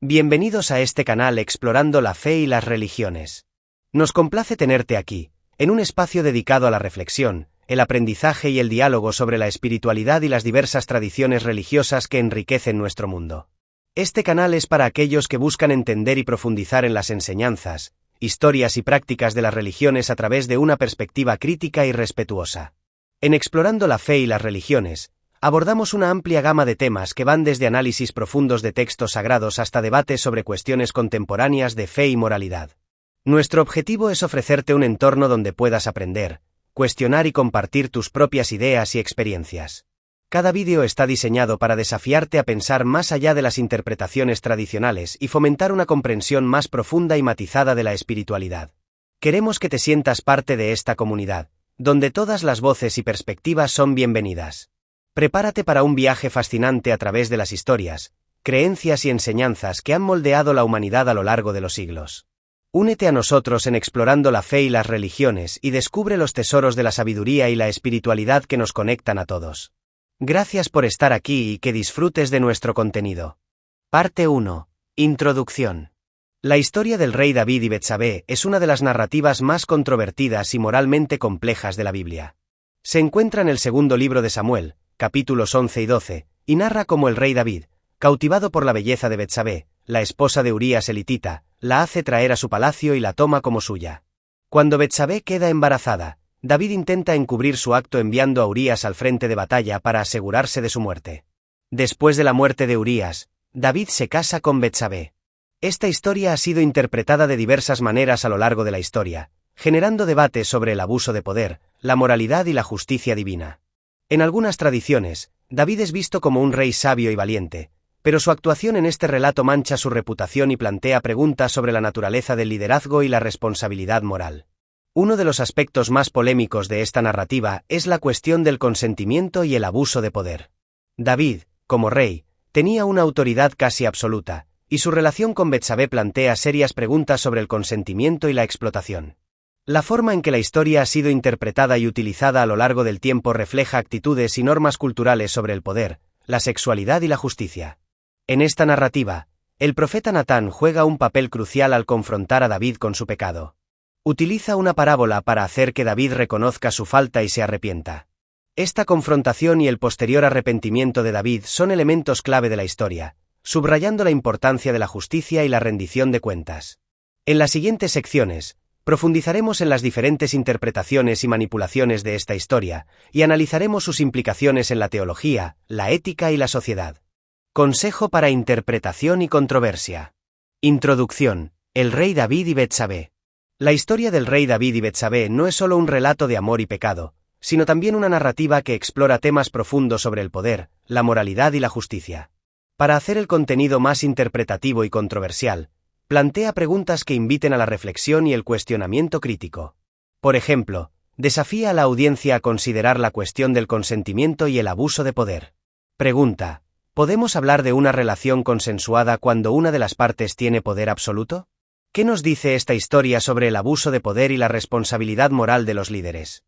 Bienvenidos a este canal explorando la fe y las religiones. Nos complace tenerte aquí, en un espacio dedicado a la reflexión, el aprendizaje y el diálogo sobre la espiritualidad y las diversas tradiciones religiosas que enriquecen nuestro mundo. Este canal es para aquellos que buscan entender y profundizar en las enseñanzas, historias y prácticas de las religiones a través de una perspectiva crítica y respetuosa. En Explorando la Fe y las Religiones, abordamos una amplia gama de temas que van desde análisis profundos de textos sagrados hasta debates sobre cuestiones contemporáneas de fe y moralidad. Nuestro objetivo es ofrecerte un entorno donde puedas aprender, cuestionar y compartir tus propias ideas y experiencias. Cada vídeo está diseñado para desafiarte a pensar más allá de las interpretaciones tradicionales y fomentar una comprensión más profunda y matizada de la espiritualidad. Queremos que te sientas parte de esta comunidad, donde todas las voces y perspectivas son bienvenidas. Prepárate para un viaje fascinante a través de las historias, creencias y enseñanzas que han moldeado la humanidad a lo largo de los siglos. Únete a nosotros en Explorando la Fe y las Religiones y descubre los tesoros de la sabiduría y la espiritualidad que nos conectan a todos. Gracias por estar aquí y que disfrutes de nuestro contenido. Parte 1. Introducción. La historia del rey David y Betsabé es una de las narrativas más controvertidas y moralmente complejas de la Biblia. Se encuentra en el segundo libro de Samuel, capítulos 11 y 12, y narra cómo el rey David, cautivado por la belleza de Betsabé, la esposa de Urías elitita, la hace traer a su palacio y la toma como suya. Cuando Betsabé queda embarazada, David intenta encubrir su acto enviando a Urías al frente de batalla para asegurarse de su muerte. Después de la muerte de Urías, David se casa con Betsabé. Esta historia ha sido interpretada de diversas maneras a lo largo de la historia, generando debates sobre el abuso de poder, la moralidad y la justicia divina. En algunas tradiciones, David es visto como un rey sabio y valiente, pero su actuación en este relato mancha su reputación y plantea preguntas sobre la naturaleza del liderazgo y la responsabilidad moral. Uno de los aspectos más polémicos de esta narrativa es la cuestión del consentimiento y el abuso de poder. David, como rey, tenía una autoridad casi absoluta, y su relación con Betsabé plantea serias preguntas sobre el consentimiento y la explotación. La forma en que la historia ha sido interpretada y utilizada a lo largo del tiempo refleja actitudes y normas culturales sobre el poder, la sexualidad y la justicia. En esta narrativa, el profeta Natán juega un papel crucial al confrontar a David con su pecado. Utiliza una parábola para hacer que David reconozca su falta y se arrepienta. Esta confrontación y el posterior arrepentimiento de David son elementos clave de la historia, subrayando la importancia de la justicia y la rendición de cuentas. En las siguientes secciones, profundizaremos en las diferentes interpretaciones y manipulaciones de esta historia, y analizaremos sus implicaciones en la teología, la ética y la sociedad. Consejo para interpretación y controversia. Introducción. El rey David y Betsabé. La historia del rey David y Betsabé no es solo un relato de amor y pecado, sino también una narrativa que explora temas profundos sobre el poder, la moralidad y la justicia. Para hacer el contenido más interpretativo y controversial, plantea preguntas que inviten a la reflexión y el cuestionamiento crítico. Por ejemplo, desafía a la audiencia a considerar la cuestión del consentimiento y el abuso de poder. Pregunta: ¿podemos hablar de una relación consensuada cuando una de las partes tiene poder absoluto? ¿Qué nos dice esta historia sobre el abuso de poder y la responsabilidad moral de los líderes?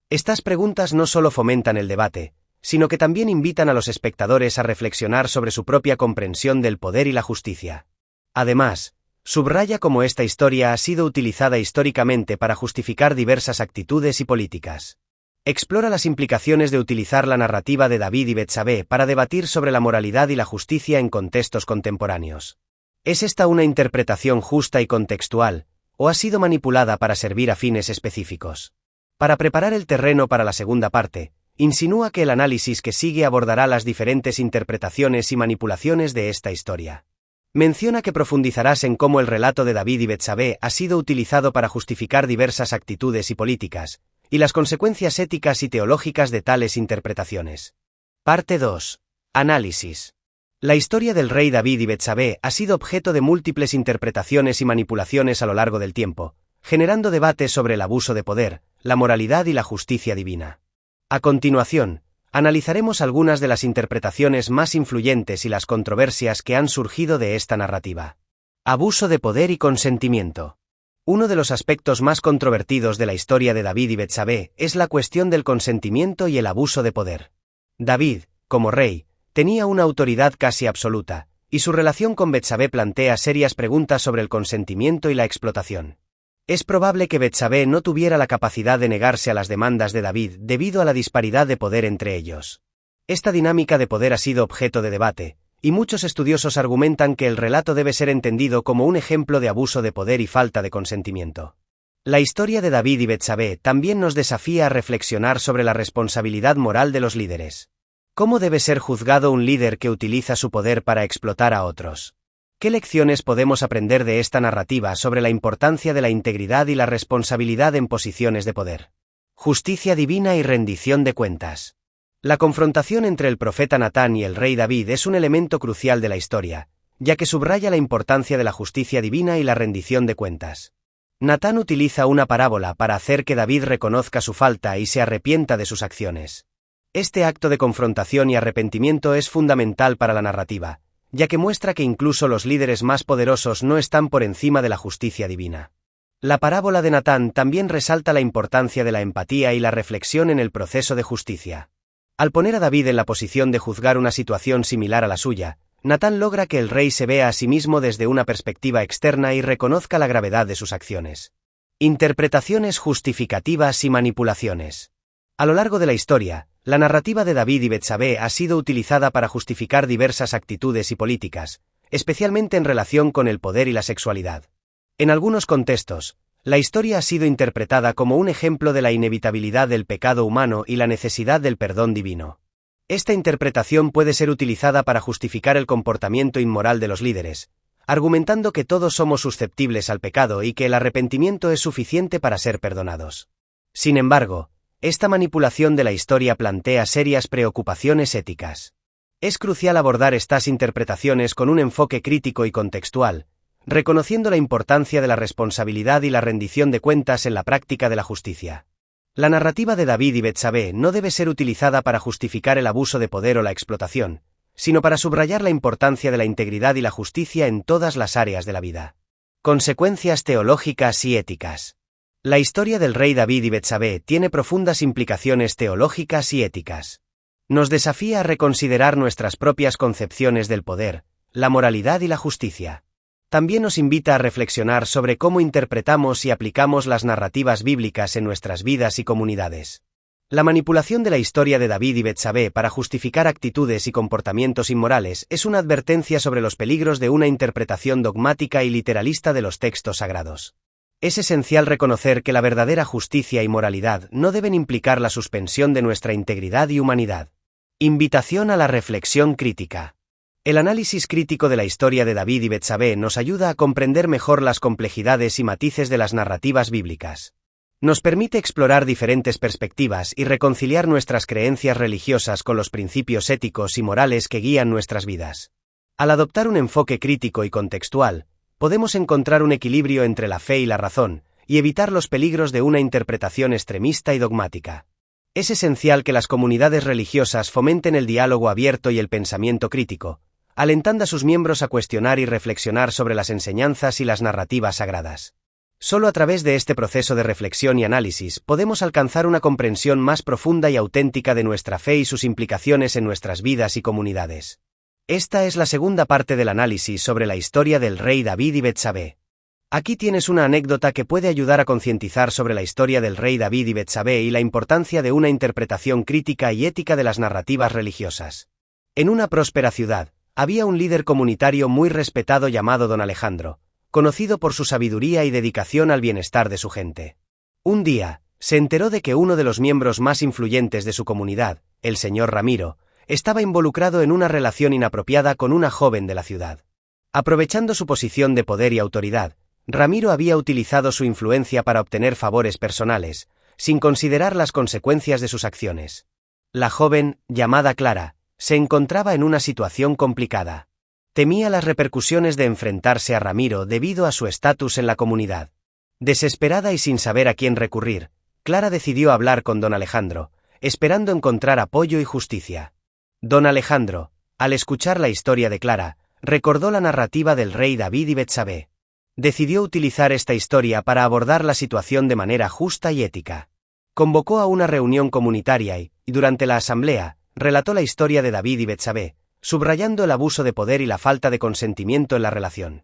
Estas preguntas no solo fomentan el debate, sino que también invitan a los espectadores a reflexionar sobre su propia comprensión del poder y la justicia. Además, subraya cómo esta historia ha sido utilizada históricamente para justificar diversas actitudes y políticas. Explora las implicaciones de utilizar la narrativa de David y Betsabé para debatir sobre la moralidad y la justicia en contextos contemporáneos. ¿Es esta una interpretación justa y contextual, o ha sido manipulada para servir a fines específicos? Para preparar el terreno para la segunda parte, insinúa que el análisis que sigue abordará las diferentes interpretaciones y manipulaciones de esta historia. Menciona que profundizarás en cómo el relato de David y Betsabé ha sido utilizado para justificar diversas actitudes y políticas, y las consecuencias éticas y teológicas de tales interpretaciones. Parte 2. Análisis. La historia del rey David y Betsabé ha sido objeto de múltiples interpretaciones y manipulaciones a lo largo del tiempo, generando debates sobre el abuso de poder, la moralidad y la justicia divina. A continuación, analizaremos algunas de las interpretaciones más influyentes y las controversias que han surgido de esta narrativa. Abuso de poder y consentimiento. Uno de los aspectos más controvertidos de la historia de David y Betsabé es la cuestión del consentimiento y el abuso de poder. David, como rey, tenía una autoridad casi absoluta, y su relación con Betsabé plantea serias preguntas sobre el consentimiento y la explotación. Es probable que Betsabé no tuviera la capacidad de negarse a las demandas de David debido a la disparidad de poder entre ellos. Esta dinámica de poder ha sido objeto de debate, y muchos estudiosos argumentan que el relato debe ser entendido como un ejemplo de abuso de poder y falta de consentimiento. La historia de David y Betsabé también nos desafía a reflexionar sobre la responsabilidad moral de los líderes. ¿Cómo debe ser juzgado un líder que utiliza su poder para explotar a otros? ¿Qué lecciones podemos aprender de esta narrativa sobre la importancia de la integridad y la responsabilidad en posiciones de poder? Justicia divina y rendición de cuentas. La confrontación entre el profeta Natán y el rey David es un elemento crucial de la historia, ya que subraya la importancia de la justicia divina y la rendición de cuentas. Natán utiliza una parábola para hacer que David reconozca su falta y se arrepienta de sus acciones. Este acto de confrontación y arrepentimiento es fundamental para la narrativa, ya que muestra que incluso los líderes más poderosos no están por encima de la justicia divina. La parábola de Natán también resalta la importancia de la empatía y la reflexión en el proceso de justicia. Al poner a David en la posición de juzgar una situación similar a la suya, Natán logra que el rey se vea a sí mismo desde una perspectiva externa y reconozca la gravedad de sus acciones. Interpretaciones justificativas y manipulaciones. A lo largo de la historia, la narrativa de David y Betsabé ha sido utilizada para justificar diversas actitudes y políticas, especialmente en relación con el poder y la sexualidad. En algunos contextos, la historia ha sido interpretada como un ejemplo de la inevitabilidad del pecado humano y la necesidad del perdón divino. Esta interpretación puede ser utilizada para justificar el comportamiento inmoral de los líderes, argumentando que todos somos susceptibles al pecado y que el arrepentimiento es suficiente para ser perdonados. Sin embargo, esta manipulación de la historia plantea serias preocupaciones éticas. Es crucial abordar estas interpretaciones con un enfoque crítico y contextual, reconociendo la importancia de la responsabilidad y la rendición de cuentas en la práctica de la justicia. La narrativa de David y Betsabé no debe ser utilizada para justificar el abuso de poder o la explotación, sino para subrayar la importancia de la integridad y la justicia en todas las áreas de la vida. Consecuencias teológicas y éticas. La historia del rey David y Betsabé tiene profundas implicaciones teológicas y éticas. Nos desafía a reconsiderar nuestras propias concepciones del poder, la moralidad y la justicia. También nos invita a reflexionar sobre cómo interpretamos y aplicamos las narrativas bíblicas en nuestras vidas y comunidades. La manipulación de la historia de David y Betsabé para justificar actitudes y comportamientos inmorales es una advertencia sobre los peligros de una interpretación dogmática y literalista de los textos sagrados. Es esencial reconocer que la verdadera justicia y moralidad no deben implicar la suspensión de nuestra integridad y humanidad. Invitación a la reflexión crítica. El análisis crítico de la historia de David y Betsabé nos ayuda a comprender mejor las complejidades y matices de las narrativas bíblicas. Nos permite explorar diferentes perspectivas y reconciliar nuestras creencias religiosas con los principios éticos y morales que guían nuestras vidas. Al adoptar un enfoque crítico y contextual, podemos encontrar un equilibrio entre la fe y la razón, y evitar los peligros de una interpretación extremista y dogmática. Es esencial que las comunidades religiosas fomenten el diálogo abierto y el pensamiento crítico, alentando a sus miembros a cuestionar y reflexionar sobre las enseñanzas y las narrativas sagradas. Solo a través de este proceso de reflexión y análisis podemos alcanzar una comprensión más profunda y auténtica de nuestra fe y sus implicaciones en nuestras vidas y comunidades. Esta es la segunda parte del análisis sobre la historia del rey David y Betsabé. Aquí tienes una anécdota que puede ayudar a concientizar sobre la historia del rey David y Betsabé y la importancia de una interpretación crítica y ética de las narrativas religiosas. En una próspera ciudad, había un líder comunitario muy respetado llamado Don Alejandro, conocido por su sabiduría y dedicación al bienestar de su gente. Un día, se enteró de que uno de los miembros más influyentes de su comunidad, el señor Ramiro, estaba involucrado en una relación inapropiada con una joven de la ciudad. Aprovechando su posición de poder y autoridad, Ramiro había utilizado su influencia para obtener favores personales, sin considerar las consecuencias de sus acciones. La joven, llamada Clara, se encontraba en una situación complicada. Temía las repercusiones de enfrentarse a Ramiro debido a su estatus en la comunidad. Desesperada y sin saber a quién recurrir, Clara decidió hablar con don Alejandro, esperando encontrar apoyo y justicia. Don Alejandro, al escuchar la historia de Clara, recordó la narrativa del rey David y Betsabé. Decidió utilizar esta historia para abordar la situación de manera justa y ética. Convocó a una reunión comunitaria y, durante la asamblea, relató la historia de David y Betsabé, subrayando el abuso de poder y la falta de consentimiento en la relación.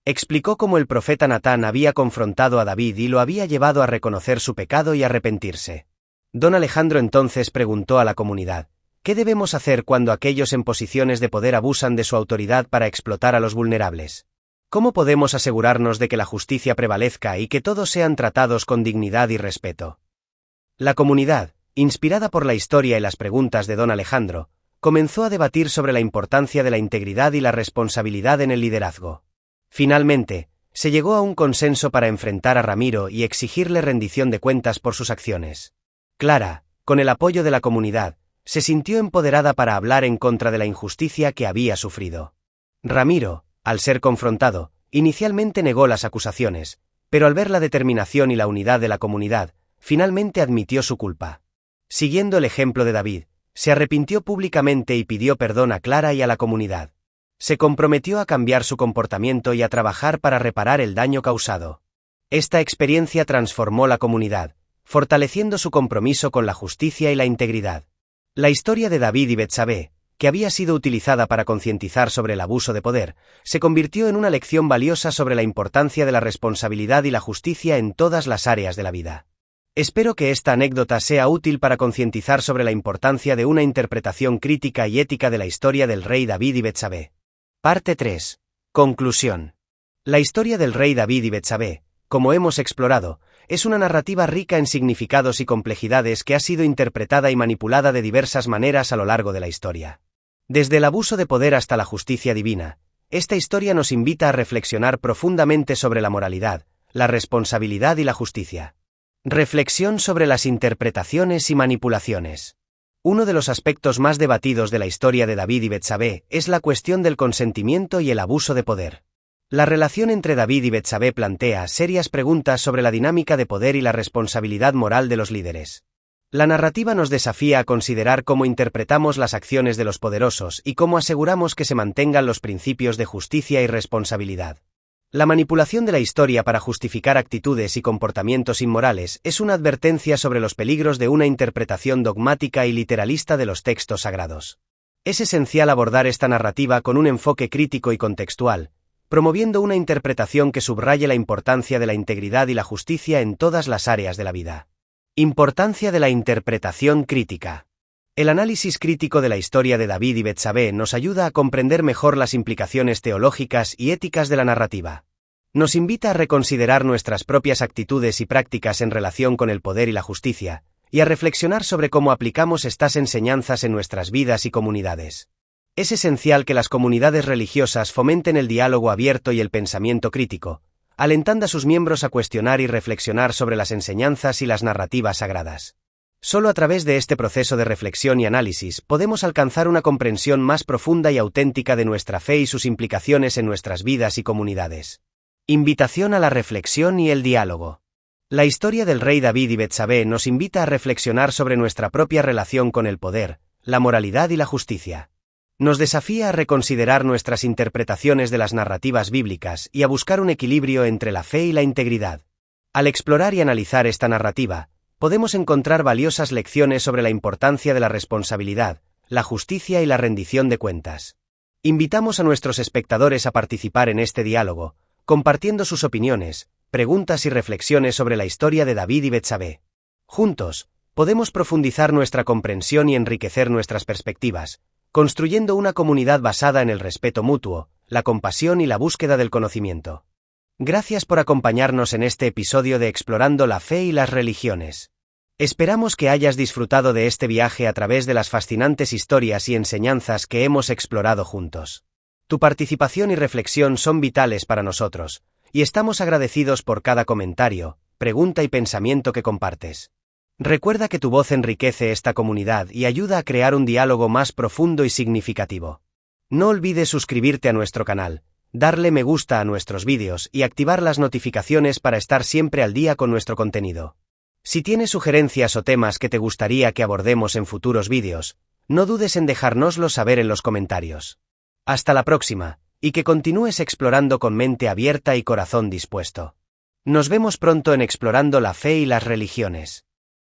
Explicó cómo el profeta Natán había confrontado a David y lo había llevado a reconocer su pecado y arrepentirse. Don Alejandro entonces preguntó a la comunidad: ¿qué debemos hacer cuando aquellos en posiciones de poder abusan de su autoridad para explotar a los vulnerables? ¿Cómo podemos asegurarnos de que la justicia prevalezca y que todos sean tratados con dignidad y respeto? La comunidad, inspirada por la historia y las preguntas de don Alejandro, comenzó a debatir sobre la importancia de la integridad y la responsabilidad en el liderazgo. Finalmente, se llegó a un consenso para enfrentar a Ramiro y exigirle rendición de cuentas por sus acciones. Clara, con el apoyo de la comunidad, se sintió empoderada para hablar en contra de la injusticia que había sufrido. Ramiro, al ser confrontado, inicialmente negó las acusaciones, pero al ver la determinación y la unidad de la comunidad, finalmente admitió su culpa. Siguiendo el ejemplo de David, se arrepintió públicamente y pidió perdón a Clara y a la comunidad. Se comprometió a cambiar su comportamiento y a trabajar para reparar el daño causado. Esta experiencia transformó la comunidad, fortaleciendo su compromiso con la justicia y la integridad. La historia de David y Betsabé, que había sido utilizada para concientizar sobre el abuso de poder, se convirtió en una lección valiosa sobre la importancia de la responsabilidad y la justicia en todas las áreas de la vida. Espero que esta anécdota sea útil para concientizar sobre la importancia de una interpretación crítica y ética de la historia del rey David y Betsabé. Parte 3. Conclusión. La historia del rey David y Betsabé, como hemos explorado, es una narrativa rica en significados y complejidades que ha sido interpretada y manipulada de diversas maneras a lo largo de la historia. Desde el abuso de poder hasta la justicia divina, esta historia nos invita a reflexionar profundamente sobre la moralidad, la responsabilidad y la justicia. Reflexión sobre las interpretaciones y manipulaciones. Uno de los aspectos más debatidos de la historia de David y Betsabé es la cuestión del consentimiento y el abuso de poder. La relación entre David y Betsabé plantea serias preguntas sobre la dinámica de poder y la responsabilidad moral de los líderes. La narrativa nos desafía a considerar cómo interpretamos las acciones de los poderosos y cómo aseguramos que se mantengan los principios de justicia y responsabilidad. La manipulación de la historia para justificar actitudes y comportamientos inmorales es una advertencia sobre los peligros de una interpretación dogmática y literalista de los textos sagrados. Es esencial abordar esta narrativa con un enfoque crítico y contextual, promoviendo una interpretación que subraye la importancia de la integridad y la justicia en todas las áreas de la vida. Importancia de la interpretación crítica. El análisis crítico de la historia de David y Betsabé nos ayuda a comprender mejor las implicaciones teológicas y éticas de la narrativa. Nos invita a reconsiderar nuestras propias actitudes y prácticas en relación con el poder y la justicia, y a reflexionar sobre cómo aplicamos estas enseñanzas en nuestras vidas y comunidades. Es esencial que las comunidades religiosas fomenten el diálogo abierto y el pensamiento crítico, alentando a sus miembros a cuestionar y reflexionar sobre las enseñanzas y las narrativas sagradas. Solo a través de este proceso de reflexión y análisis podemos alcanzar una comprensión más profunda y auténtica de nuestra fe y sus implicaciones en nuestras vidas y comunidades. Invitación a la reflexión y el diálogo. La historia del rey David y Betsabé nos invita a reflexionar sobre nuestra propia relación con el poder, la moralidad y la justicia. Nos desafía a reconsiderar nuestras interpretaciones de las narrativas bíblicas y a buscar un equilibrio entre la fe y la integridad. Al explorar y analizar esta narrativa, podemos encontrar valiosas lecciones sobre la importancia de la responsabilidad, la justicia y la rendición de cuentas. Invitamos a nuestros espectadores a participar en este diálogo, compartiendo sus opiniones, preguntas y reflexiones sobre la historia de David y Betsabé. Juntos, podemos profundizar nuestra comprensión y enriquecer nuestras perspectivas, construyendo una comunidad basada en el respeto mutuo, la compasión y la búsqueda del conocimiento. Gracias por acompañarnos en este episodio de Explorando la Fe y las Religiones. Esperamos que hayas disfrutado de este viaje a través de las fascinantes historias y enseñanzas que hemos explorado juntos. Tu participación y reflexión son vitales para nosotros, y estamos agradecidos por cada comentario, pregunta y pensamiento que compartes. Recuerda que tu voz enriquece esta comunidad y ayuda a crear un diálogo más profundo y significativo. No olvides suscribirte a nuestro canal, darle me gusta a nuestros vídeos y activar las notificaciones para estar siempre al día con nuestro contenido. Si tienes sugerencias o temas que te gustaría que abordemos en futuros vídeos, no dudes en dejárnoslo saber en los comentarios. Hasta la próxima, y que continúes explorando con mente abierta y corazón dispuesto. Nos vemos pronto en Explorando la Fe y las Religiones.